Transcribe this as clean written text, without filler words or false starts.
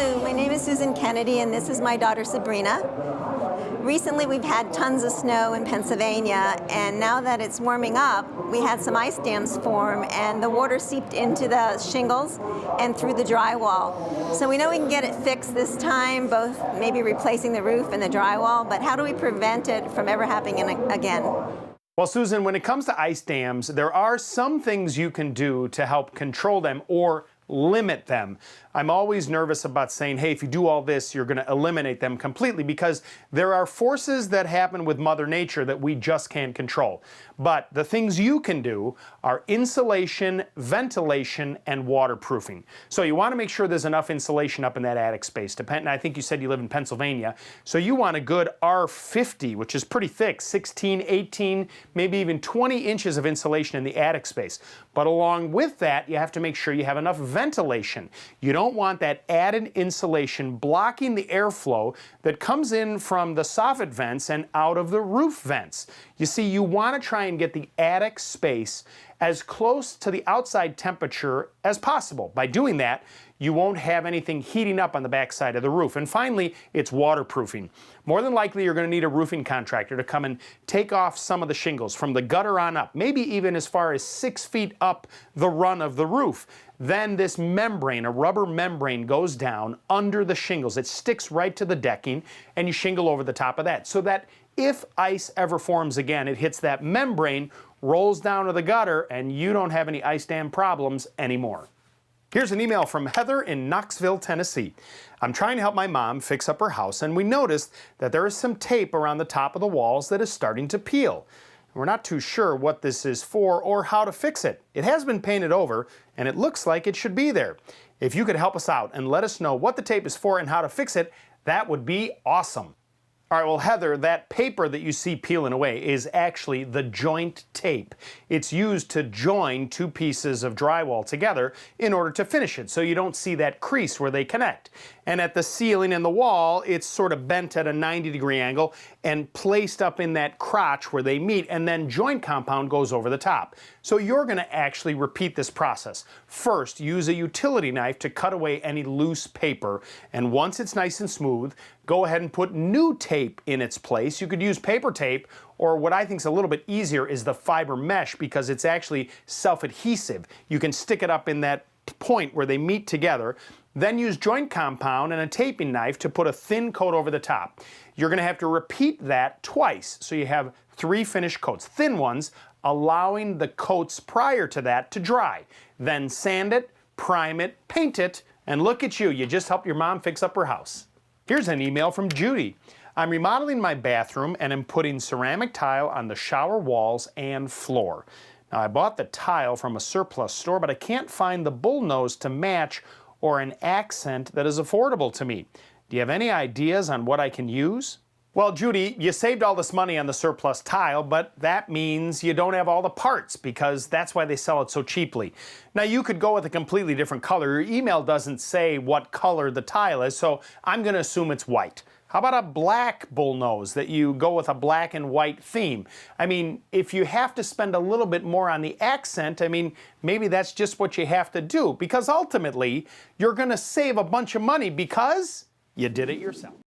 Lou. My name is Susan Kennedy, and this is my daughter Sabrina. Recently, we've had tons of snow in Pennsylvania, and now that it's warming up, we had some ice dams form, and the water seeped into the shingles and through the drywall. So we know we can get it fixed this time, both maybe replacing the roof and the drywall, but how do we prevent it from ever happening again? Well, Susan, when it comes to ice dams, there are some things you can do to help control them or limit them. I'm always nervous about saying, hey, if you do all this, you're going to eliminate them completely, because there are forces that happen with Mother Nature that we just can't control. But the things you can do are insulation, ventilation, and waterproofing. So you want to make sure there's enough insulation up in that attic space. And I think you said you live in Pennsylvania. So you want a good R50, which is pretty thick, 16, 18, maybe even 20 inches of insulation in the attic space. But along with that, you have to make sure you have enough ventilation. You don't want that added insulation blocking the airflow that comes in from the soffit vents and out of the roof vents. You see, you want to try and get the attic space as close to the outside temperature as possible. By doing that, you won't have anything heating up on the backside of the roof. And finally, it's waterproofing. More than likely, you're going to need a roofing contractor to come and take off some of the shingles from the gutter on up, maybe even as far as 6 feet up the run of the roof. Then this membrane, a rubber membrane, goes down under the shingles. It sticks right to the decking, and you shingle over the top of that, so that if ice ever forms again, it hits that membrane, rolls down to the gutter, and you don't have any ice dam problems anymore. Here's an email from Heather in Knoxville, Tennessee. I'm trying to help my mom fix up her house, and we noticed that there is some tape around the top of the walls that is starting to peel. We're not too sure what this is for or how to fix it. It has been painted over, and it looks like it should be there. If you could help us out and let us know what the tape is for and how to fix it, that would be awesome. All right, well, Heather, that paper that you see peeling away is actually the joint tape. It's used to join two pieces of drywall together in order to finish it, so you don't see that crease where they connect. And at the ceiling and the wall, it's sort of bent at a 90-degree angle and placed up in that crotch where they meet, and then joint compound goes over the top. So you're going to actually repeat this process. First, use a utility knife to cut away any loose paper, and once it's nice and smooth, go ahead and put new tape in its place. You could use paper tape, or what I think is a little bit easier is the fiber mesh, because it's actually self-adhesive. You can stick it up in that point where they meet together. Then use joint compound and a taping knife to put a thin coat over the top. You're going to have to repeat that twice, so you have 3 finished coats, thin ones, allowing the coats prior to that to dry. Then sand it, prime it, paint it, and look at you, you just helped your mom fix up her house. Here's an email from Judy. I'm remodeling my bathroom and am putting ceramic tile on the shower walls and floor. Now, I bought the tile from a surplus store, but I can't find the bullnose to match or an accent that is affordable to me. Do you have any ideas on what I can use? Well, Judy, you saved all this money on the surplus tile, but that means you don't have all the parts, because that's why they sell it so cheaply. Now, you could go with a completely different color. Your email doesn't say what color the tile is, so I'm going to assume it's white. How about a black bullnose, that you go with a black and white theme? I mean, if you have to spend a little bit more on the accent, I mean, maybe that's just what you have to do, because ultimately, you're going to save a bunch of money because you did it yourself.